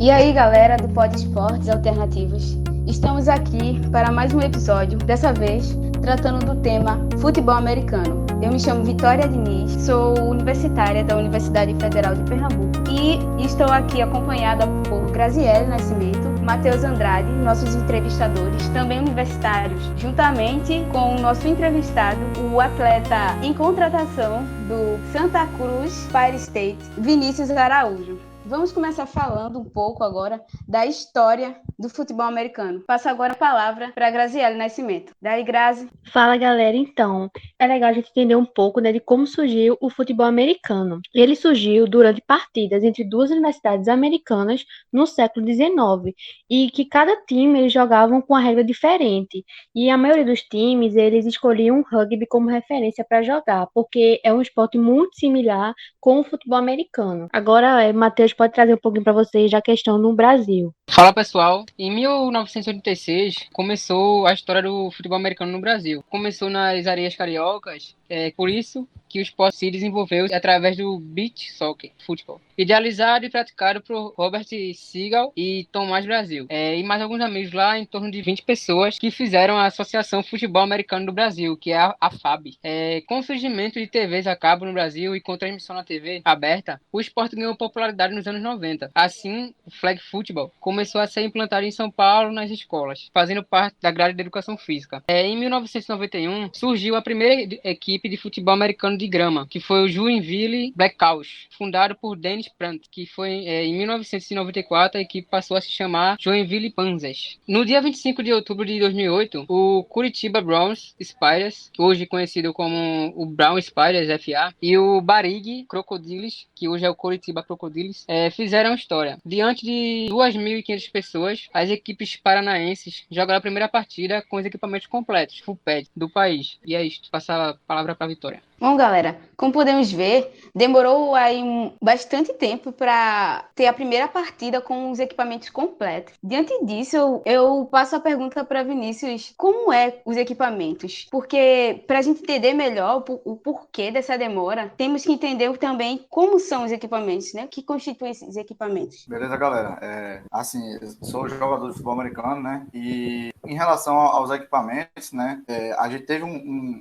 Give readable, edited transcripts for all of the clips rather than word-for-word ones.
E aí, galera do Pod Esportes Alternativos, estamos aqui para mais um episódio, dessa vez tratando do tema futebol americano. Eu me chamo Vitória Diniz, sou universitária da Universidade Federal de Pernambuco e estou aqui acompanhada por Graziele Nascimento, Matheus Andrade, nossos entrevistadores, também universitários, juntamente com o nosso entrevistado, o atleta em contratação do Santa Cruz Fire State, Vinícius Araújo. Vamos começar falando um pouco agora da história do futebol americano. Passo agora a palavra para a Graziele Nascimento. Daí, Grazi. Fala, galera. Então, é legal a gente entender um pouco, de como surgiu o futebol americano. Ele surgiu durante partidas entre duas universidades americanas no século XIX e que cada time eles jogavam com uma regra diferente. E a maioria dos times, eles escolhiam o rugby como referência para jogar, porque é um esporte muito similar com o futebol americano. Agora, Matheus pode trazer um pouquinho para vocês da questão no Brasil. Fala pessoal, em 1986 começou a história do futebol americano no Brasil. Começou nas areias cariocas, por isso que o esporte se desenvolveu através do beach soccer, futebol, idealizado e praticado por Robert Seagal e Tomás Brasil, e mais alguns amigos lá, em torno de 20 pessoas que fizeram a Associação Futebol Americano do Brasil, que é a FAB. Com o surgimento de TVs a cabo no Brasil e com transmissão na TV aberta, o esporte ganhou popularidade nos anos 90. Assim, o flag football começou a ser implantado em São Paulo nas escolas, fazendo parte da grade de educação física. Em 1991, surgiu a primeira equipe de futebol americano de grama, que foi o Joinville Blackhawks, fundado por Dennis Pratt, que foi em 1994 a equipe passou a se chamar Joinville Panthers. No dia 25 de outubro de 2008, o Curitiba Browns Spiders, hoje conhecido como o Brown Spiders FA, e o Barig Crocodiles, que hoje é o Curitiba Crocodiles, fizeram história. Diante de 2.500 pessoas, as equipes paranaenses jogaram a primeira partida com os equipamentos completos, full pad, do país. E é isso, passar a palavra para a Vitória. Bom, galera, como podemos ver, demorou aí bastante tempo para ter a primeira partida com os equipamentos completos. Diante disso, eu passo a pergunta para Vinícius, como é os equipamentos? Porque para a gente entender melhor o porquê dessa demora, temos que entender também como são os equipamentos, né? O que constitui esses equipamentos. Beleza, galera. Assim, eu sou jogador de futebol americano, né? E em relação aos equipamentos, né? A gente teve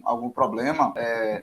algum problema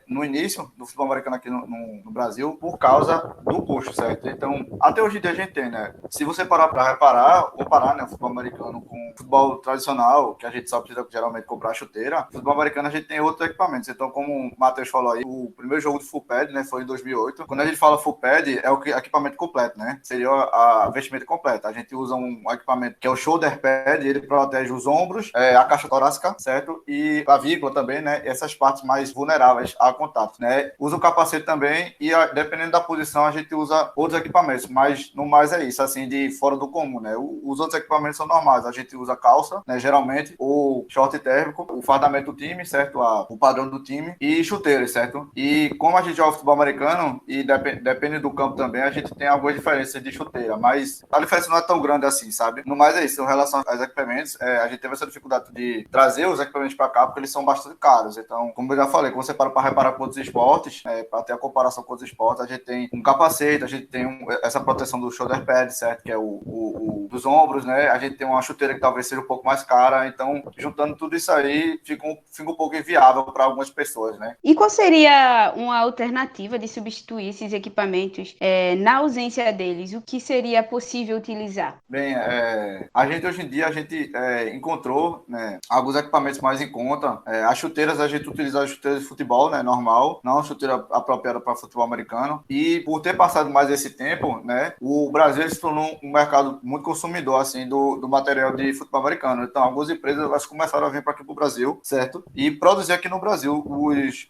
no início do futebol americano aqui no Brasil por causa do custo, certo? Então, até hoje em dia a gente tem, né? Se você parar para reparar, comparar, né, o futebol americano com o futebol tradicional, que a gente só precisa geralmente comprar chuteira, no futebol americano a gente tem outros equipamentos. Então, como o Matheus falou aí, o primeiro jogo de full pad, né, foi em 2008. Quando a gente fala full pad, é o equipamento completo, né? Seria a vestimenta completa. A gente usa um equipamento que é o shoulder pad, ele protege os ombros, a caixa torácica, certo? E a clavícula também, né? Essas partes mais vulneráveis a contato, né? Usa o capacete também e dependendo da posição a gente usa outros equipamentos, mas no mais é isso, assim, de fora do comum, né? Os outros equipamentos são normais, a gente usa calça, né? Geralmente, o short térmico, o fardamento do time, certo? O padrão do time e chuteiras, certo? E como a gente joga futebol americano e depende do campo também, a gente tem algumas diferenças de chuteira, mas a diferença não é tão grande assim, sabe? No mais é isso, em relação aos equipamentos, a gente teve essa dificuldade de trazer os equipamentos para cá porque eles são bastante caros, então, como eu já falei, quando você para reparar com outros esportes, para ter a comparação com outros esportes, a gente tem um capacete, a gente tem essa proteção do shoulder pad, certo? Que é dos ombros, né? A gente tem uma chuteira que talvez seja um pouco mais cara, então, juntando tudo isso aí, fica um pouco inviável para algumas pessoas, né? E qual seria uma alternativa de substituir esses equipamentos na ausência deles? O que seria possível utilizar? Bem, a gente hoje em dia encontrou, né, alguns equipamentos mais em conta. As chuteiras, a gente utiliza as chuteiras de futebol, né, normal, não a chuteira apropriada para futebol americano. E por ter passado mais esse tempo, né, o Brasil se tornou um mercado muito consumidor assim, do material de futebol americano. Então, algumas empresas elas começaram a vir para aqui para o Brasil, certo? E produzir aqui no Brasil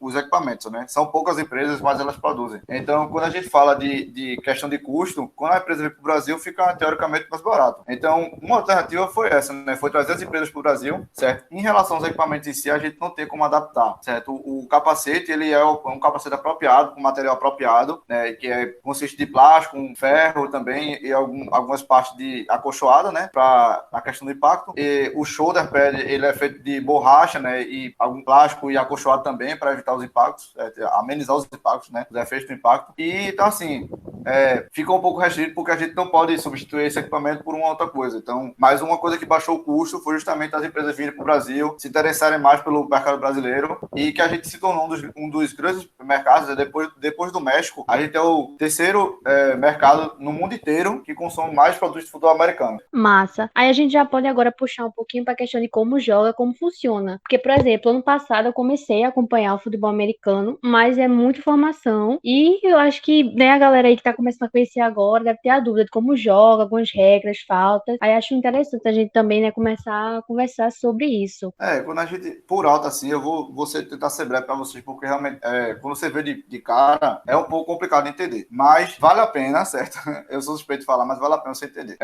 os equipamentos, né? São poucas empresas, mas elas produzem. Então, quando a gente fala de questão de custo, quando a empresa vem para o Brasil, fica teoricamente mais barato. Então, uma alternativa foi essa, né? Foi trazer as empresas para o Brasil, certo? Em relação aos equipamentos em si, a gente não tem como adaptar, certo? O capacete, ele é um capacete apropriado, com material apropriado, né? Que consiste de plástico, ferro também e algumas partes de acolchoada, né? Para a questão do impacto. E o shoulder pad, ele é feito de borracha, né? E algum plástico e acolchoado também para evitar os impactos, amenizar os impactos, né? Os efeitos do impacto. E, então, assim, fica um pouco restrito porque a gente não pode substituir esse equipamento por uma outra coisa. Então, mais uma coisa que baixou o custo foi justamente as empresas virem para o Brasil, se interessarem mais pelo mercado brasileiro e que a gente se tornou um dos grandes mercados. Depois do México, a gente é o terceiro mercado no mundo inteiro que consome mais produtos de futebol americano. Massa. Aí a gente já pode agora puxar um pouquinho para a questão de como joga, como funciona. Porque, por exemplo, ano passado eu comecei a acompanhar o futebol americano, mas é muita informação e eu acho que, né, a galera aí que tá começando a conhecer agora deve ter a dúvida de como joga, algumas regras, faltas. Aí acho interessante a gente também, né, começar a conversar sobre isso. Quando a gente, por alto assim, eu vou tentar ser breve para vocês, porque realmente, quando você vê de cara, é um pouco complicado de entender. Mas vale a pena, certo? Eu sou suspeito de falar, mas vale a pena você entender.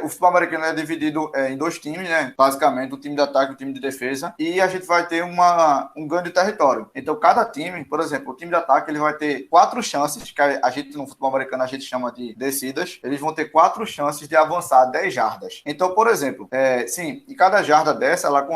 O futebol americano é dividido em dois times, né? Basicamente, o time de ataque e o time de defesa. E a gente vai ter um ganho de território. Então, cada time, por exemplo, o time de ataque, ele vai ter 4 chances, que a gente no futebol americano a gente chama de descidas. Eles vão ter 4 chances de avançar 10 jardas. Então, por exemplo, e cada jarda dessa, ela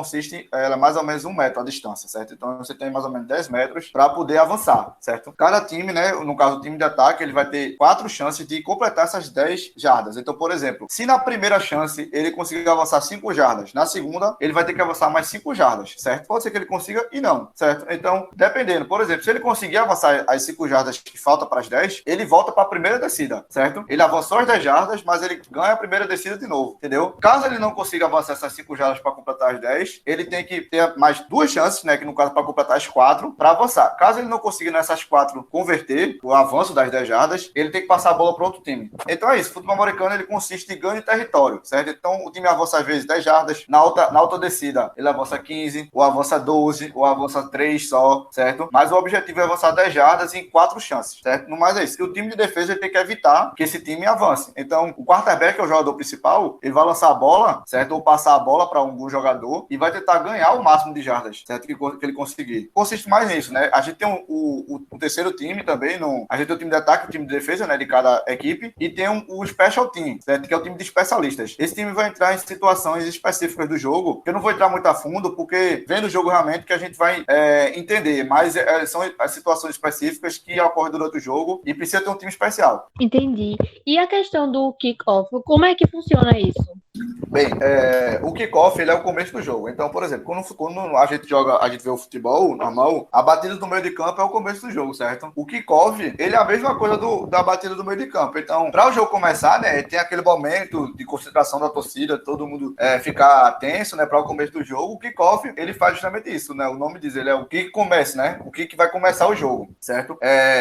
é mais ou menos 1 metro a distância, certo? Então, você tem mais ou menos 10 metros para poder avançar, certo? Cada time, né, no caso, o time de ataque, ele vai ter 4 chances de completar essas 10 jardas. Então, por exemplo, se na primeira chance ele conseguir avançar 5 jardas, na segunda, ele vai ter que avançar mais 5 jardas, certo? Pode ser que ele consiga e não, certo? Então, dependendo, por exemplo, se ele conseguir avançar as 5 jardas que faltam para as 10, ele volta para a primeira descida, certo? Ele avançou as 10 jardas, mas ele ganha a primeira descida de novo, entendeu? Caso ele não consiga avançar essas 5 jardas para completar as 10, ele tem que ter mais 2 chances, né, que no caso para completar as 4, para avançar. Caso ele não consiga nessas 4 converter o avanço das 10 jardas, ele tem que passar a bola para outro time. Então é isso, o futebol americano ele consiste em ganho de território, certo? Então o time avança às vezes 10 jardas, na outra descida ele avança 15, ou avança 12, ou avança 3 só, certo? Mas o objetivo é avançar 10 jardas em 4 chances, certo? No mais é isso. E o time de defesa ele tem que evitar que esse time avance. Então o quarterback, que é o jogador principal, ele vai lançar a bola, certo? Ou passar a bola para algum jogador e vai tentar ganhar o máximo de jardas, certo? Que ele conseguir. Consiste mais nisso, né? A gente tem o terceiro time também, a gente tem o time de ataque, o time de defesa, né? De cada equipe, e tem o special team, certo? Que é o time de especialistas. Esse time vai entrar em situações específicas do jogo, que eu não vou entrar muito a fundo, porque vendo o jogo realmente que a gente vai entender, mas são as situações específicas que ocorrem durante o jogo e precisa ter um time especial. Entendi. E a questão do kick-off, como é que funciona isso? Bem, o kickoff ele é o começo do jogo. Então, por exemplo, quando a gente vê o futebol normal, a batida do meio de campo é o começo do jogo, certo? O kickoff, ele é a mesma coisa da batida do meio de campo. Então, para o jogo começar, né, tem aquele momento de concentração da torcida, todo mundo ficar tenso, né, para o começo do jogo. O kickoff, ele faz justamente isso, né? O nome diz, ele é o que começa, né? O que vai começar o jogo, certo?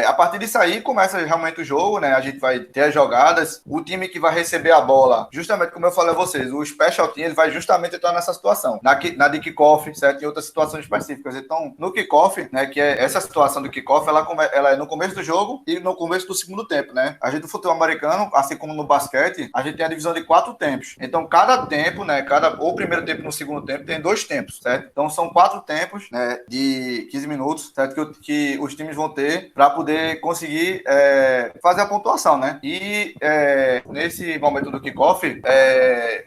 A partir disso aí, começa realmente o jogo, né? A gente vai ter as jogadas, o time que vai receber a bola, justamente como eu falei a vocês, o special team, ele vai justamente entrar nessa situação, na de kickoff, certo? Em outras situações específicas. Então, no kickoff, né, que é essa situação do kickoff, ela é no começo do jogo e no começo do segundo tempo, né? A gente, no futebol americano, assim como no basquete, a gente tem a divisão de 4 tempos. Então, cada tempo, né, ou primeiro tempo e no segundo tempo, tem 2 tempos, certo? Então, são 4 tempos, né, de 15 minutos, certo? Que os times vão ter para poder conseguir fazer a pontuação, né? E nesse momento do kickoff,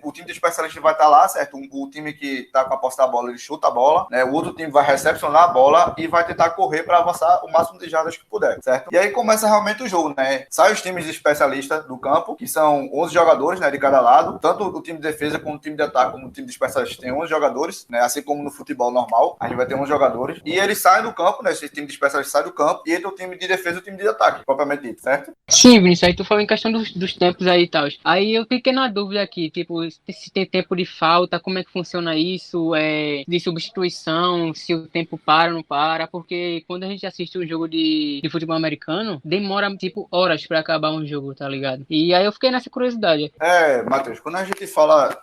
o time de especialista vai estar lá, certo? O time que está com a posse da bola, ele chuta a bola, né? O outro time vai recepcionar a bola e vai tentar correr para avançar o máximo de jardas que puder, certo? E aí começa realmente o jogo, né? Sai os times de especialista do campo, que são 11 jogadores, né, de cada lado, tanto o time de defesa como o time de ataque, como o time de especialista tem 11 jogadores, né? Assim como no futebol normal, a gente vai ter 11 jogadores. E eles saem do campo, né? Esse time de especialista sai do campo e entra o time de defesa e o time de ataque, propriamente dito, certo? Sim, Vinícius, aí tu falou em questão dos tempos aí e tal. Aí eu fiquei na dúvida aqui, tipo, se tem tempo de falta, como é que funciona isso, de substituição, se o tempo para ou não para, porque quando a gente assiste um jogo de futebol americano, demora, tipo, horas pra acabar um jogo, tá ligado? E aí eu fiquei nessa curiosidade. Matheus, quando a gente fala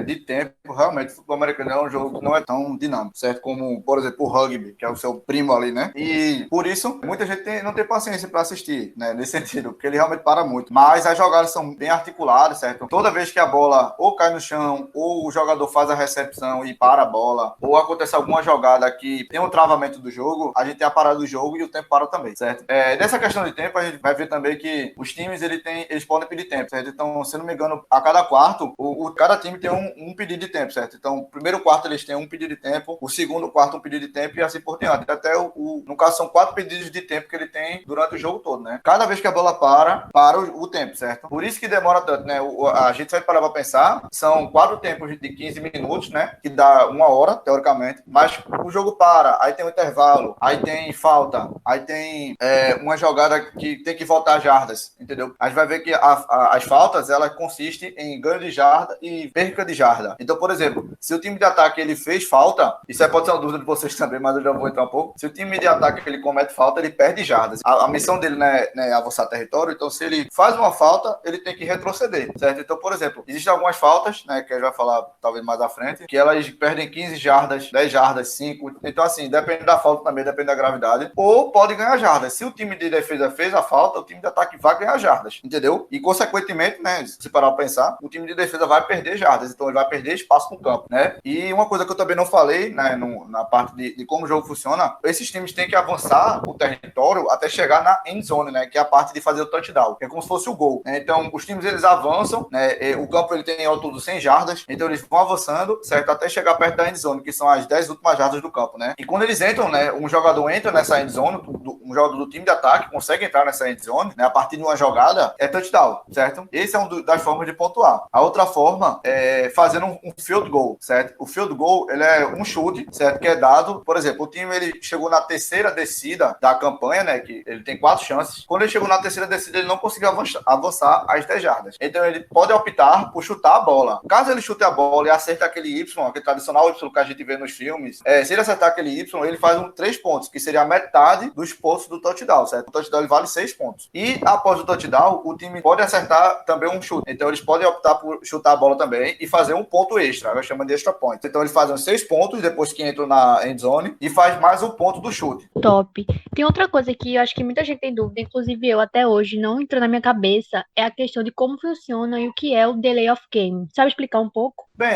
de tempo, realmente o futebol americano é um jogo que não é tão dinâmico, certo? Como, por exemplo, o rugby, que é o seu primo ali, né? E por isso, muita gente não tem paciência pra assistir, né? Nesse sentido, porque ele realmente para muito. Mas as jogadas são bem articuladas, certo? Toda vez que a bola bola ou cai no chão, ou o jogador faz a recepção e para a bola, ou acontece alguma jogada que tem um travamento do jogo, a gente tem a parada do jogo e o tempo para também, certo? Nessa questão de tempo, a gente vai ver também que os times, eles podem pedir tempo, certo? Então, se não me engano, a cada quarto, cada time tem um pedido de tempo, certo? Então, o primeiro quarto eles têm um pedido de tempo, o segundo quarto um pedido de tempo e assim por diante. Até no caso, são 4 pedidos de tempo que ele tem durante o jogo todo, né? Cada vez que a bola para o tempo, certo? Por isso que demora tanto, né? A gente vai parar para pensar, são 4 tempos de 15 minutos, né? Que dá 1 hora, teoricamente, mas o jogo para, aí tem um intervalo, aí tem falta, aí tem uma jogada que tem que voltar jardas, entendeu? A gente vai ver que as faltas, elas consistem em ganho de jarda e perca de jarda. Então, por exemplo, se o time de ataque ele fez falta, isso pode ser uma dúvida de vocês também, mas eu já vou entrar um pouco. Se o time de ataque ele comete falta, ele perde jardas. A missão dele não é avançar território, então se ele faz uma falta, ele tem que retroceder, certo? Então, por exemplo, existem algumas faltas, né, que a gente vai falar talvez mais à frente, que elas perdem 15 jardas, 10 jardas, 5. Então, assim, depende da falta também, depende da gravidade. Ou pode ganhar jardas. Se o time de defesa fez a falta, o time de ataque vai ganhar jardas, entendeu? E, consequentemente, né, se parar para pensar, o time de defesa vai perder jardas, então ele vai perder espaço no campo, né? E uma coisa que eu também não falei, né, na parte de como o jogo funciona, esses times têm que avançar o território até chegar na end zone, né, que é a parte de fazer o touchdown, que é como se fosse o gol, né? Então, os times, eles avançam, né, o campo, ele tem ao todo 100 jardas, então eles vão avançando, certo, até chegar perto da end zone, que são as 10 últimas jardas do campo, né? E quando eles entram, né, um jogador entra nessa end zone, um jogador do time de ataque consegue entrar nessa end zone, né, a partir de uma jogada, é touchdown, certo? Esse é das formas de pontuar. A outra forma é fazendo um field goal, certo? O field goal, ele é um chute, certo? Que é dado, por exemplo, o time, ele chegou na terceira descida da campanha, né, que ele tem 4 chances. Quando ele chegou na terceira descida, ele não conseguiu avançar as 10 jardas. Então, ele pode optar por chutar a bola. Caso ele chute a bola e acerte aquele Y, aquele tradicional Y que a gente vê nos filmes, se ele acertar aquele Y, ele faz 3 pontos, que seria a metade dos pontos do touchdown, certo? O touchdown, ele vale 6 pontos. E após o touchdown, o time pode acertar também um chute. Então, eles podem optar por chutar a bola também e fazer um ponto extra. Nós chamamos de extra point. Então, eles fazem 6 pontos depois que entram na end zone e faz mais um ponto do chute. Top. Tem outra coisa que eu acho que muita gente tem dúvida, inclusive eu até hoje, não entrou na minha cabeça, é a questão de como funciona e o que é o delay of game. Sabe explicar um pouco? Bem,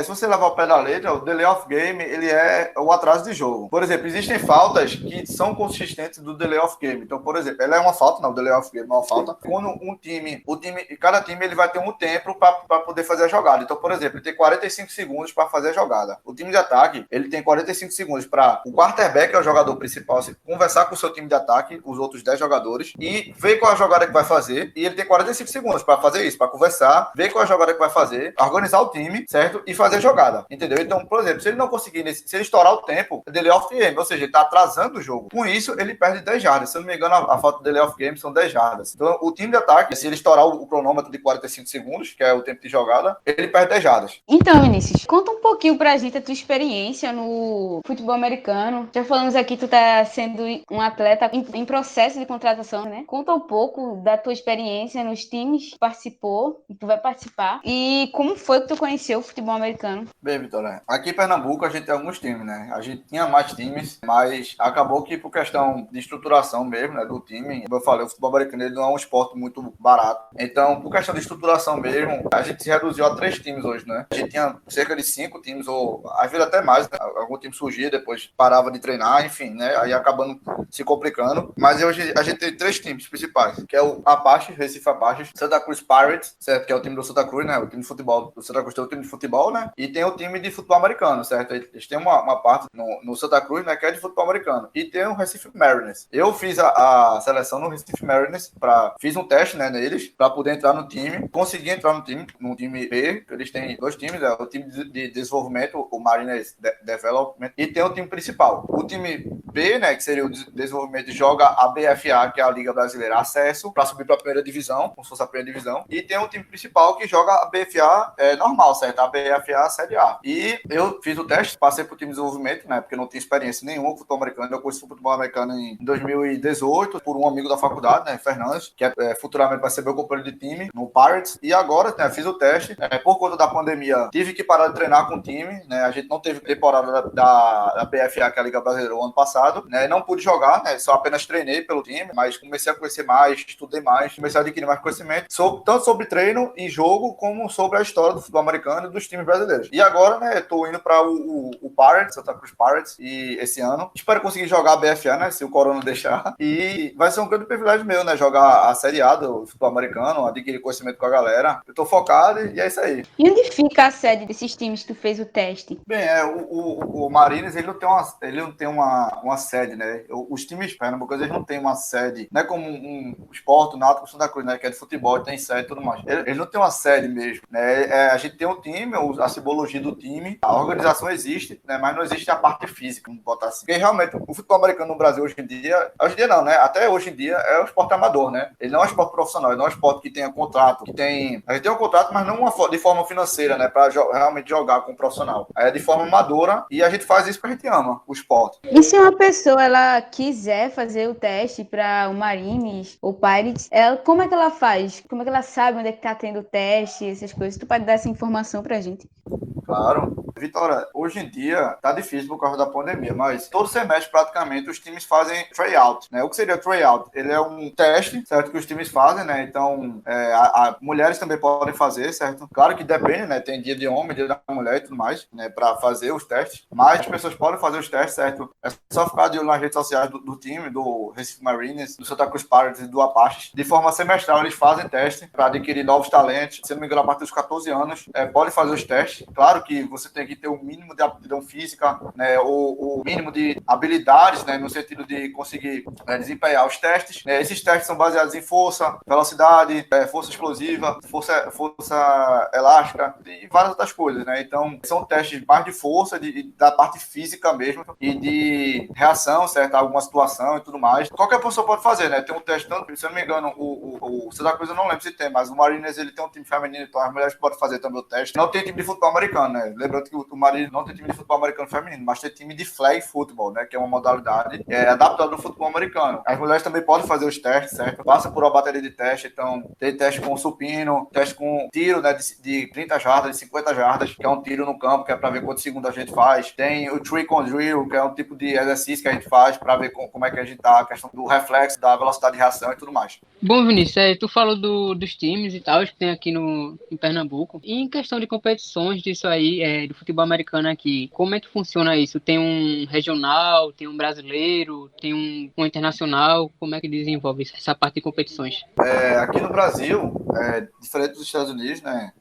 se você levar o pé da letra, o delay of game, ele é o atraso de jogo. Por exemplo, existem faltas que são consistentes do delay of game. Então, por exemplo, ela é uma falta, não, o delay of game é uma falta. Quando cada time ele vai ter um tempo para poder fazer a jogada. Então, por exemplo, ele tem 45 segundos para fazer a jogada. O time de ataque, ele tem 45 segundos para o quarterback, que é o jogador principal, conversar com o seu time de ataque, os outros 10 jogadores, e ver qual é a jogada que vai fazer. E ele tem 45 segundos para fazer isso, para conversar, ver qual é a jogada que vai fazer, organizar o time, certo? E fazer a jogada, entendeu? Então, por exemplo, se ele não conseguir, se ele estourar o tempo, é delay of game, ou seja, ele está atrasando o jogo. Com isso, ele perde 10 jardas. Se eu não me engano, a falta de delay of game são 10 jardas. Então, o time de ataque, se ele estourar o cronômetro de 45 segundos, que é o tempo de jogada, ele perde 10 jardas. Então, Vinícius, conta um pouquinho pra gente a tua experiência no futebol americano. Já falamos aqui, tu tá sendo um atleta em processo de contratação, né? Conta um pouco da tua experiência nos times que participou, que tu vai participar, e como foi que tu conheceu o futebol americano. Bem, Vitória, aqui em Pernambuco a gente tem alguns times, né? A gente tinha mais times, mas acabou que por questão de estruturação mesmo, né, do time, como eu falei, o futebol americano ele não é um esporte muito barato. Então, por questão de estruturação mesmo, a gente se reduziu a 3 times hoje, né? A gente tinha cerca de 5 times, ou às vezes até mais, né? Algum time surgia, depois parava de treinar, enfim, né? Aí acabando se complicando. Mas hoje a gente tem 3 times principais, que é o Apache, Recife Apache, Santa Cruz Pirates, certo? Que é o time do Santa Cruz, né? O time de futebol do Santa Cruz tem o time de futebol, né? E tem o time de futebol americano, certo? Eles têm uma parte no Santa Cruz, né? Que é de futebol americano. E tem o Recife Mariners. Eu fiz a seleção no Recife Mariners, fiz um teste, né, neles, para poder entrar no time. Consegui entrar no time B. Eles têm 2 times, é o time de desenvolvimento, o Mariners Development, e tem o time principal. O time B, né, que seria o desenvolvimento, joga a BFA, que é a Liga Brasileira Acesso, para subir para a primeira divisão, como se fosse a primeira divisão. E tem o time principal que joga a BFA normal, certo? A BFA Série A. E eu fiz o teste, passei para o time de desenvolvimento, né, porque eu não tinha experiência nenhuma com futebol americano. Eu conheci o futebol americano em 2018 por um amigo da faculdade, né, Fernandes, que futuramente vai ser meu companheiro de time no Pirates. E agora, né, fiz o teste. Por conta da pandemia, tive que parar de treinar com o time, né? A gente não teve temporada da BFA, que é a Liga Brasileira, o ano passado, né? Não pude jogar, né? Só apenas treinei pelo time, mas comecei a conhecer mais, estudei mais, comecei a adquirir mais conhecimento, tanto sobre treino e jogo, como sobre a história do futebol americano e dos times brasileiros. E agora, né, tô indo para o Pirates, Santa Cruz Pirates, e esse ano. Espero conseguir jogar a BFA, né, se o Corona deixar. E vai ser um grande privilégio meu, né, jogar a Série A do futebol americano, adquirir conhecimento com a galera. Eu tô focado e é isso aí. E onde fica a sede desses times que tu fez o teste? Bem, o Marines, ele não tem uma sede, né? Os times pernambucanos, eles não têm uma sede, não é como um Sport, o Náutico, o Santa Cruz, né? Que é de futebol, tem sede e tudo mais. Eles não têm uma sede mesmo, né? A gente tem um time, a simbologia do time, a organização existe, né? Mas não existe a parte física, vamos botar assim. Porque realmente, o futebol americano no Brasil hoje em dia não, né? Até hoje em dia é um esporte amador, né? Ele não é um esporte profissional, ele não é um esporte que tenha contrato, a gente tem um contrato, mas não de forma financeira, né? Para realmente jogar com um profissional. Aí é de forma amadora e a gente faz isso porque a gente ama o esporte. E se uma pessoa ela quiser fazer o teste para o Marines ou Pirates, como é que ela faz? Como é que ela sabe onde é que tá tendo o teste, essas coisas? Tu pode dar essa informação pra gente? Claro. Vitória, hoje em dia tá difícil por causa da pandemia, mas todo semestre praticamente os times fazem tryout, né? O que seria tryout? Ele é um teste, certo, que os times fazem, né? Então, mulheres também podem fazer, certo? Claro que depende, né? Tem dia de homem, dia da mulher e tudo mais, né? Para fazer os testes, mas as pessoas podem fazer os testes, certo? É só ficar de olho nas redes sociais do time, do Recife Marines, do Santa Cruz Pirates e do Apache. De forma semestral, eles fazem teste para adquirir novos talentos. Se não me engano, a partir dos 14 anos, pode fazer os testes. Claro que você tem que ter o mínimo de aptidão física, né, o mínimo de habilidades, né, no sentido de conseguir desempenhar os testes. Esses testes são baseados em força, velocidade, força explosiva, força elástica e várias outras coisas, né? Então, são testes mais de força, da parte física mesmo e de reação, certo? A alguma situação e tudo mais. Qualquer pessoa pode fazer, né? Tem um teste, tanto, se eu não me engano, o Santa Cruz eu não lembro se tem, mas o Marines, ele tem um time feminino, então as mulheres podem fazer também o teste. Não tem time de futebol americano, né? Lembrando que o Marines não tem time de futebol americano feminino, mas tem time de flag football, né? Que é uma modalidade adaptada ao futebol americano. As mulheres também podem fazer os testes, certo? Passa por uma bateria de teste, então tem teste com supino, teste com tiro, né? De 30 jardas, de 50 jardas, que é um tiro no campo, que é para ver quantos segundos a gente faz. Tem o trick on drill, que é um tipo de exercício que a gente faz para ver como é que a gente tá, a questão do reflexo, da velocidade de reação e tudo mais. Bom, Vinícius, tu falou dos times e tal, que tem aqui em Pernambuco. E em questão de competições disso aí, do futebol americano aqui, como é que funciona isso? Tem um regional, tem um brasileiro, tem um internacional? Como é que desenvolve essa parte de competições? Aqui no Brasil, diferente dos Estados Unidos, né?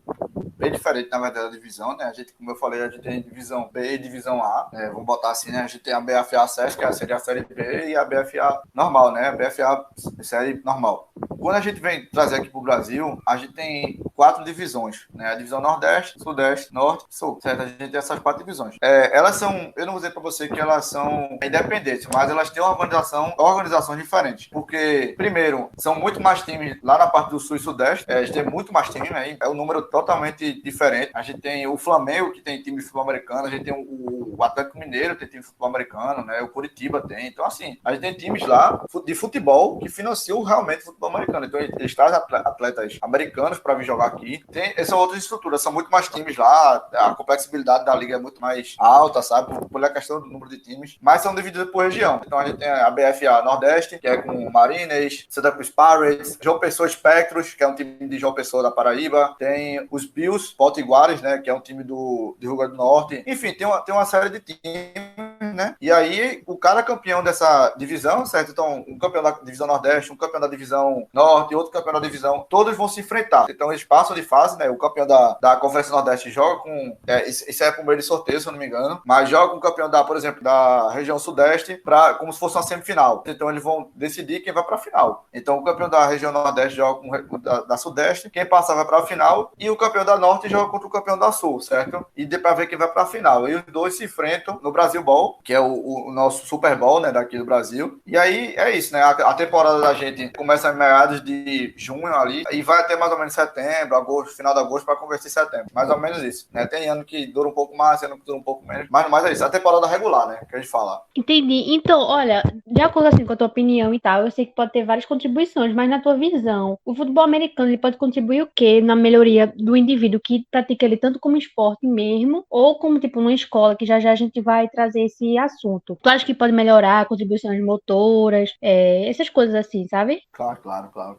Bem diferente, na verdade, da divisão, né? A gente, como eu falei, a gente tem divisão B e divisão A, né? Vamos botar assim, né? A gente tem a BFA SESC, que seria a série B, e a BFA normal, né? A BFA série normal. Quando a gente vem trazer aqui para o Brasil, a gente tem 4 divisões, né? A divisão Nordeste, Sudeste, Norte e Sul, certo? A gente tem essas 4 divisões. Elas são, eu não vou dizer para você que elas são independentes, mas elas têm organizações diferentes. Porque, primeiro, são muito mais times lá na parte do Sul e Sudeste, a gente tem muito mais times, né? É um número totalmente diferente. A gente tem o Flamengo, que tem time de futebol americano, a gente tem o Atlético Mineiro, que tem time de futebol americano, né? O Curitiba tem. Então, assim, a gente tem times lá de futebol que financiam realmente o futebol americano. Então, eles trazem atletas americanos para vir jogar aqui. São outras estruturas, são muito mais times lá, a complexibilidade da liga é muito mais alta, sabe? Por a questão do número de times, mas são divididos por região. Então, a gente tem a BFA Nordeste, que é com Marines, Santa Cruz Pirates, João Pessoa Spectros, que é um time de João Pessoa da Paraíba, tem os Bills Potiguares, né? Que é um time do Rio Grande do Norte. Enfim, tem uma série de times, né? E aí, o cara campeão dessa divisão, certo? Então, um campeão da divisão Nordeste, um campeão da divisão Norte, outro campeão da divisão, todos vão se enfrentar. Então, eles passam de fase, né? O campeão da Conferência Nordeste joga com... Isso é por meio de sorteio, se eu não me engano, mas joga com o campeão por exemplo, da região Sudeste, como se fosse uma semifinal. Então, eles vão decidir quem vai para a final. Então, o campeão da região Nordeste joga com da Sudeste, quem passar vai para a final, e o campeão da Norte joga contra o campeão da Sul, certo? E para ver quem vai para a final. E os dois se enfrentam no Brasil Bowl, que é o nosso Super Bowl, né, daqui do Brasil. E aí, é isso, né? A temporada da gente começa em meados de junho ali, e vai até mais ou menos setembro, agosto, final de agosto, para converter em setembro. Mais ou menos isso, né? Tem ano que dura um pouco mais, ano que dura um pouco menos, mas é isso. A temporada regular, né? Que a gente fala. Entendi. Então, olha, De acordo assim com a tua opinião e tal, eu sei que pode ter várias contribuições, mas na tua visão, o futebol americano ele pode contribuir o quê na melhoria do indivíduo que pratica ele tanto como esporte mesmo, ou como tipo numa escola, que já já a gente vai trazer esse assunto. Tu acha que pode melhorar contribuições motoras, essas coisas assim, sabe? Claro, claro, claro.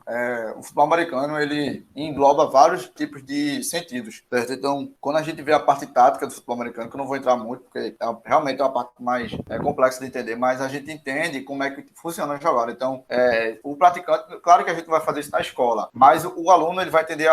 O futebol americano, ele engloba vários tipos de sentidos, certo? Então, quando a gente vê a parte tática do futebol americano, que eu não vou entrar muito, porque realmente é uma parte mais complexa de entender, mas a gente entende como é que funciona a jogada. Então, o praticante, claro que a gente vai fazer isso na escola, mas o aluno ele vai entender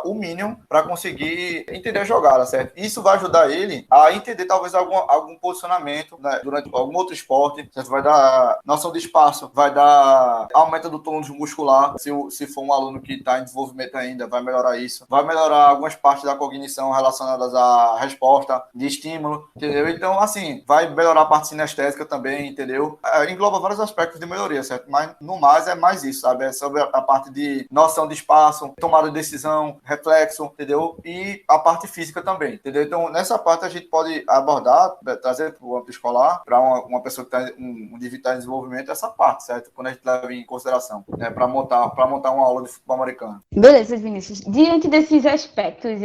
o mínimo para conseguir entender a jogada, certo? Isso vai ajudar ele a entender talvez algum posicionamento, né, durante algum outro esporte, certo? Vai dar noção de espaço, vai dar aumento do tônus muscular, se for um aluno que está em desenvolvimento ainda, vai melhorar isso, vai melhorar algumas partes da cognição relacionadas à resposta, de estímulo, entendeu? Então, assim, vai melhorar a parte sinestésica também, entendeu? Engloba vários aspectos de melhoria, certo? Mas, no mais, é mais isso, sabe? É sobre a parte de noção de espaço, tomada de decisão, reflexo, entendeu? E a parte física também, entendeu? Então, nessa parte a gente pode abordar, trazer para o âmbito escolar, para uma pessoa que está um indivíduo tá em desenvolvimento, essa parte, certo? Quando a gente leva em consideração, né? Para montar uma aula de futebol americano. Beleza, Vinícius. Diante desses aspectos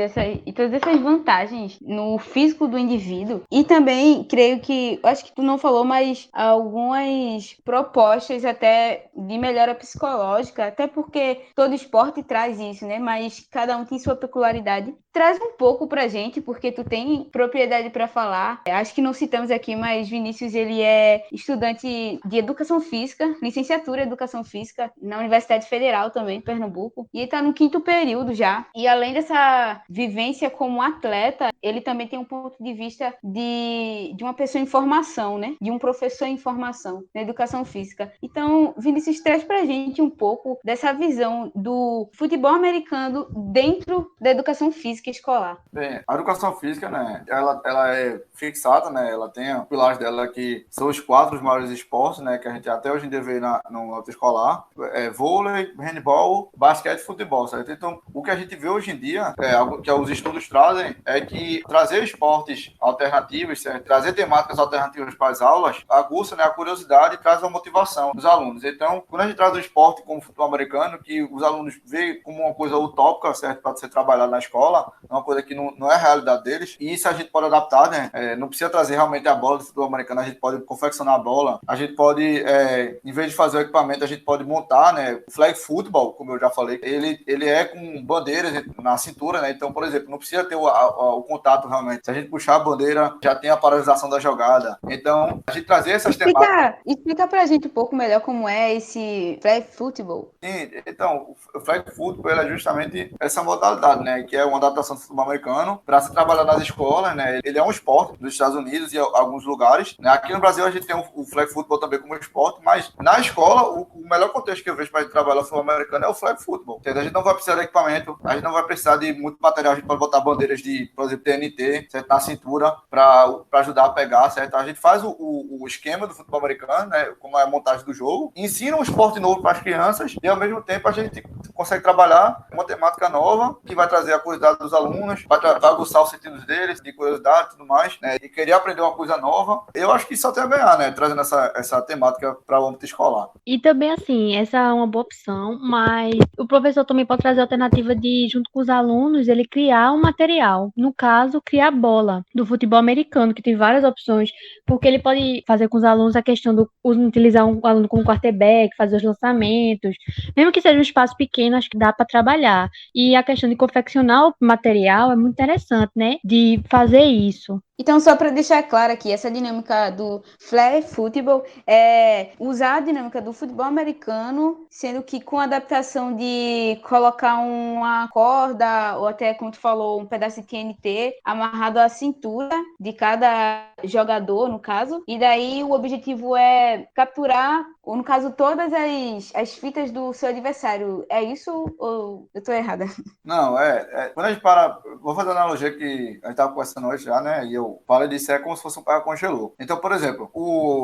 e todas essas vantagens no físico do indivíduo, e também creio que, acho que tu não falou, mas algumas propostas até de melhora psicológica, até porque todo esporte traz isso, né? Mas cada um tem sua peculiaridade. Traz um pouco pra gente, porque tu tem propriedade para falar. Acho que não citamos aqui, mas Vinícius, ele é estudante de Educação Física, licenciatura em Educação Física, na Universidade Federal também, Pernambuco, e está no 5º período já. E além dessa vivência como atleta, ele também tem um ponto de vista de uma pessoa em formação, né? De um professor em formação na Educação Física. Então, Vinícius, traz pra gente um pouco dessa visão do futebol americano dentro da educação física escolar. Bem, a educação física, né, ela é fixada, né, ela tem os pilares dela que são os 4 maiores esportes, né, que a gente até hoje em dia vê no âmbito escolar, vôlei, handball, basquete e futebol, certo? Então, o que a gente vê hoje em dia, algo que os estudos trazem, é que trazer esportes alternativos, certo? Trazer temáticas alternativas para as aulas, aguça, né, a curiosidade e traz a motivação dos alunos. Então, quando a gente traz o esporte como futebol americano, que os alunos veem como uma coisa utópica, certo, para ser trabalhado na escola, é uma coisa que não é a realidade deles, e isso a gente pode adaptar, né? Não precisa trazer realmente a bola do futebol americano, a gente pode confeccionar a bola, a gente pode, em vez de fazer o equipamento, a gente pode montar, né? O flag football, como eu já falei, ele é com bandeiras na cintura, né? Então, por exemplo, não precisa ter o contato realmente. Se a gente puxar a bandeira, já tem a paralisação da jogada. Então, a gente trazer essas temáticas... Explica pra gente um pouco melhor como é esse flag football. Sim, então, o flag football é justamente essa modalidade, né? Que é uma adaptação do futebol americano para se trabalhar nas escolas, né? Ele é um esporte nos Estados Unidos e alguns lugares, né? Aqui no Brasil a gente tem o flag football também como esporte, mas na escola o melhor contexto que eu vejo para trabalhar o futebol americano é o flag football. Entendeu? A gente não vai precisar de equipamento, a gente não vai precisar de muito material, a gente pode botar bandeiras de, por exemplo, TNT, certo? Na cintura para ajudar a pegar, certo? A gente faz o esquema do futebol americano, né? Como é a montagem do jogo, ensina um esporte novo para as crianças e ao mesmo tempo a gente consegue trabalhar uma temática nova que vai trazer a curiosidade dos alunos, vai aguçar os sentidos deles, de curiosidade e tudo mais, né? E querer aprender uma coisa nova. Eu acho que só tem a ganhar, né? Trazendo essa temática para o âmbito escolar. E também, assim, essa é uma boa opção, mas o professor também pode trazer a alternativa de, junto com os alunos, ele criar um material. No caso, criar bola do futebol americano, que tem várias opções, porque ele pode fazer com os alunos a questão do utilizar um aluno como quarterback, fazer os lançamentos, mesmo que seja um espaço pequeno, acho que dá para trabalhar. E a questão de confeccionar o material é muito interessante, né? De fazer isso. Então, só para deixar claro aqui, essa dinâmica do flag football é usar a dinâmica do futebol americano, sendo que com a adaptação de colocar uma corda, ou até, como tu falou, um pedaço de TNT amarrado à cintura de cada jogador, no caso, e daí o objetivo é capturar ou no caso, todas as fitas do seu adversário. É isso ou eu tô errada? Não, quando a gente para, vou fazer uma analogia que a gente estava conversando hoje já, né? E eu falei disso, é como se fosse um cara congelou. Então, por exemplo,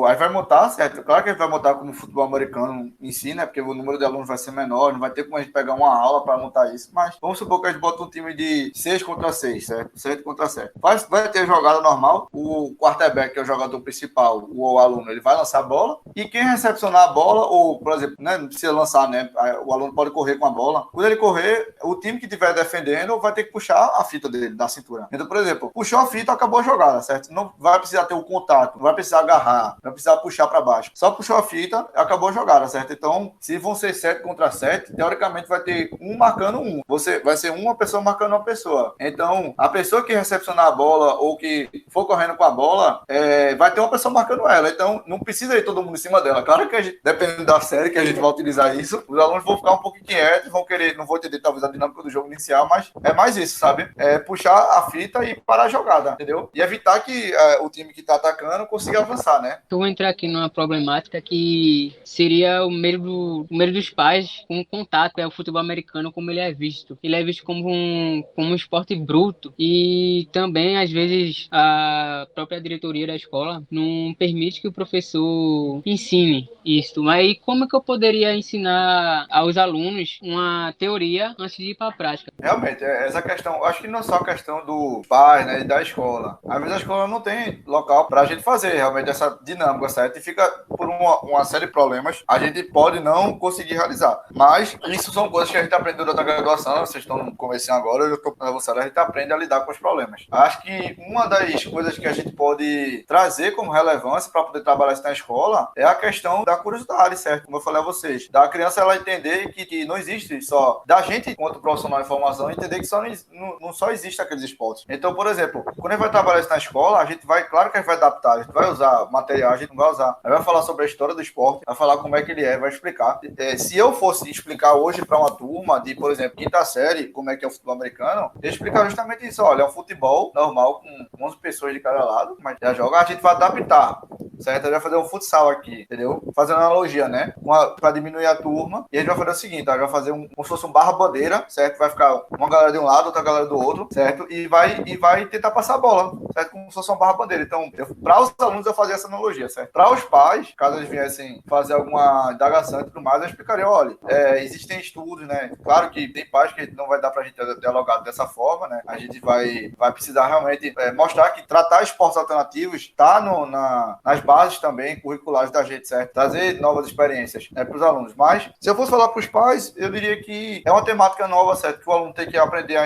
a gente vai montar, certo? Claro que a gente vai montar como o futebol americano em si, né? Porque o número de alunos vai ser menor, não vai ter como a gente pegar uma aula para montar isso. Mas vamos supor que a gente bota um time de 6 contra 6, certo? 7 contra 7. Vai ter jogada normal, o quarterback, que é o jogador principal, o aluno, ele vai lançar a bola, e quem recepcionar a bola, ou, por exemplo, né, não precisa lançar, né? O aluno pode correr com a bola. Quando ele correr, o time que estiver defendendo vai ter que puxar a fita dele, da cintura. Então, por exemplo, puxou a fita, acabou a jogada, certo? Não vai precisar ter o contato, não vai precisar agarrar, não vai precisar puxar para baixo. Só puxou a fita, acabou a jogada, certo? Então, se vão ser 7 contra 7, teoricamente vai ter um marcando um. Vai ser uma pessoa marcando uma pessoa. Então, a pessoa que recepcionar a bola ou que for correndo com a bola, vai ter uma pessoa marcando ela. Então, não precisa ir todo mundo em cima dela. Claro que a gente, dependendo da série que a gente vai utilizar isso, os alunos vão ficar um pouco inquietos, vão querer, não vou entender talvez a dinâmica do jogo inicial, mas é mais isso, sabe? É puxar a fita e parar a jogada, entendeu? E evitar que o time que tá atacando consiga avançar, né? Eu vou entrar aqui numa problemática que seria o medo dos pais com o contato, o futebol americano, como ele é visto. Ele é visto como um esporte bruto e também, às vezes, a própria diretoria da escola não permite que o professor ensine isso. Mas como é que eu poderia ensinar aos alunos uma teoria antes de ir para a prática? Realmente, essa questão, acho que não é só a questão do pai, né, e da escola. Às vezes a escola não tem local para a gente fazer realmente essa dinâmica, certo? E fica por uma série de problemas, a gente pode não conseguir realizar. Mas isso são coisas que a gente aprendeu durante a graduação, vocês estão no comecinho agora, eu estou avançado, a gente aprende a lidar com os problemas. Acho que uma das coisas que a gente pode trazer como relevância para poder trabalhar isso na escola é a questão da curiosidade, certo? Como eu falei a vocês, da criança ela entender que não existe só, da gente enquanto profissional de formação, entender que não só existe aqueles esportes. Então, por exemplo, quando a gente vai trabalhar isso na escola, a gente vai, claro que a gente vai adaptar, a gente vai usar material, a gente não vai usar, a gente vai falar sobre a história do esporte, vai falar como é que ele vai explicar. Se eu fosse explicar hoje para uma turma de, por exemplo, quinta série, como é que é o futebol americano, eu explicar justamente isso, olha, é um futebol normal com 11 pessoas de cada lado, mas já joga, a gente vai adaptar, certo? A gente vai fazer um futsal aqui, entendeu? Fazendo analogia, né? Para diminuir a turma, e a gente vai fazer o seguinte, a gente vai fazer como se fosse um barra-bandeira, certo? Vai ficar uma galera de um lado, outra galera do outro, certo? E vai tentar passar a bola, certo? Como se fosse uma barra-bandeira. Então, para os alunos eu fazia essa analogia, certo? Para os pais, caso eles viessem fazer alguma indagação e tudo mais, eu explicaria, olha, existem estudos, né? Claro que tem pais que não vai dar pra gente dialogar dessa forma, né? A gente vai precisar realmente mostrar que tratar esportes alternativos está nas bases também curriculares da gente, certo? Trazer novas experiências, né, para os alunos. Mas, se eu fosse falar para os pais, eu diria que é uma temática nova, certo? Que o aluno tem que aprender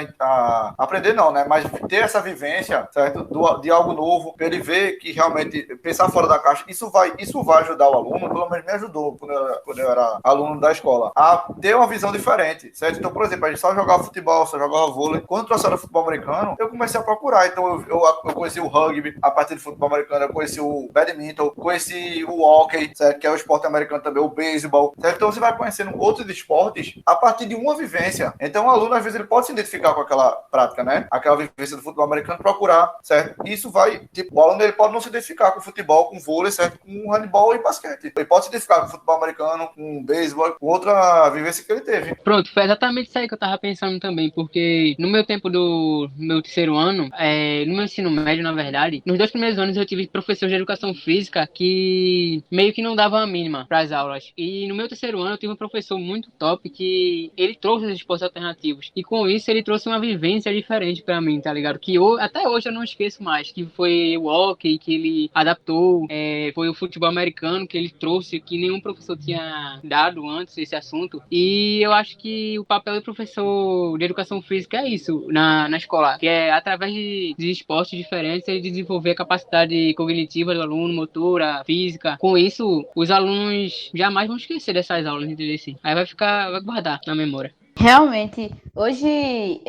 aprender não, né? Mas ter essa vivência, certo? De algo novo, para ele ver que realmente pensar fora da caixa, isso vai ajudar o aluno, pelo menos me ajudou quando eu era aluno da escola, a ter uma visão diferente, certo? Então, por exemplo, a gente só jogava futebol, só jogava vôlei. Quando trouxeram o futebol americano, eu comecei a procurar. Então, eu conheci o rugby, a partir do futebol americano, eu conheci o badminton, conheci o hockey, certo? Que é o esporte americano também, o beisebol, certo? Então, você vai conhecendo outros esportes a partir de uma vivência. Então, o aluno, às vezes, ele pode se identificar com aquela prática, né? Aquela vivência do futebol americano, procurar, certo? Isso vai, tipo, o aluno, ele pode não se identificar com futebol, com vôlei, certo? Com handebol e basquete. Ele pode se identificar com futebol americano, com beisebol, com outra vivência que ele teve. Pronto, foi exatamente isso aí que eu tava pensando também, porque no meu tempo do meu terceiro ano, no meu ensino médio, na verdade, nos 2 primeiros anos eu tive professor de educação física que meio que não dava a mínima para as aulas. E no meu terceiro ano eu tive um professor muito top que ele trouxe os esportes alternativos. E com isso ele trouxe uma vivência diferente para mim, tá ligado? Que até hoje eu não esqueço mais, que foi o hockey que ele adaptou, foi o futebol americano que ele trouxe, que nenhum professor tinha dado antes esse assunto. E eu acho que o papel do professor de educação física é isso na escola, que é através de esportes diferentes ele desenvolver a capacidade cognitiva do aluno, motora, física. Com isso, os alunos jamais vão esquecer dessas aulas, entendeu? Aí vai guardar na memória. Realmente, hoje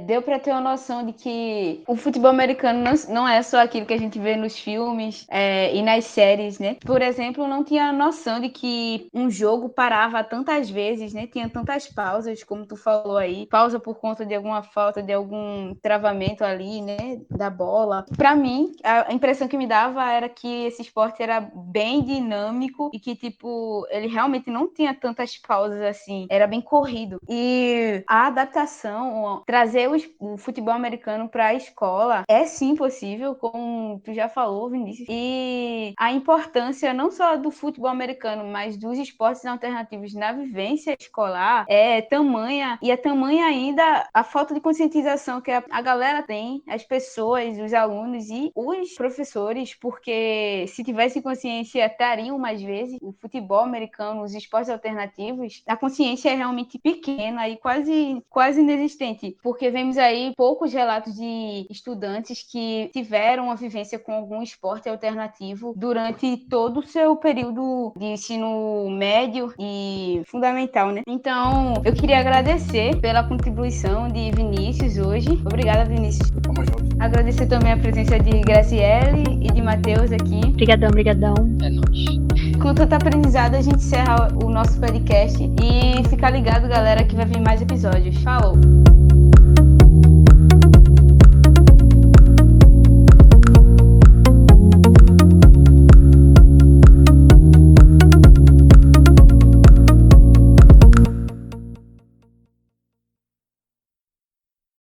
deu para ter uma noção de que o futebol americano não é só aquilo que a gente vê nos filmes e nas séries, né? Por exemplo, eu não tinha noção de que um jogo parava tantas vezes, né? Tinha tantas pausas, como tu falou aí, pausa por conta de alguma falta, de algum travamento ali, né? Da bola. Para mim, a impressão que me dava era que esse esporte era bem dinâmico e que, tipo, ele realmente não tinha tantas pausas assim, era bem corrido. E a adaptação, trazer o futebol americano para a escola é sim possível, como tu já falou, Vinícius. E a importância não só do futebol americano, mas dos esportes alternativos na vivência escolar é tamanha, e é tamanha ainda a falta de conscientização que a galera tem, as pessoas, os alunos e os professores, porque se tivessem consciência, trariam mais vezes o futebol americano, os esportes alternativos. A consciência é realmente pequena e quase inexistente, porque vemos aí poucos relatos de estudantes que tiveram uma vivência com algum esporte alternativo durante todo o seu período de ensino médio e fundamental, né? Então, eu queria agradecer pela contribuição de Vinícius hoje. Obrigada, Vinícius. Tamo junto. Agradecer também a presença de Graciele e de Matheus aqui. Obrigadão. É nóis. Com tanto aprendizado, a gente encerra o nosso podcast e fica ligado, galera, que vai vir mais episódios. Falou!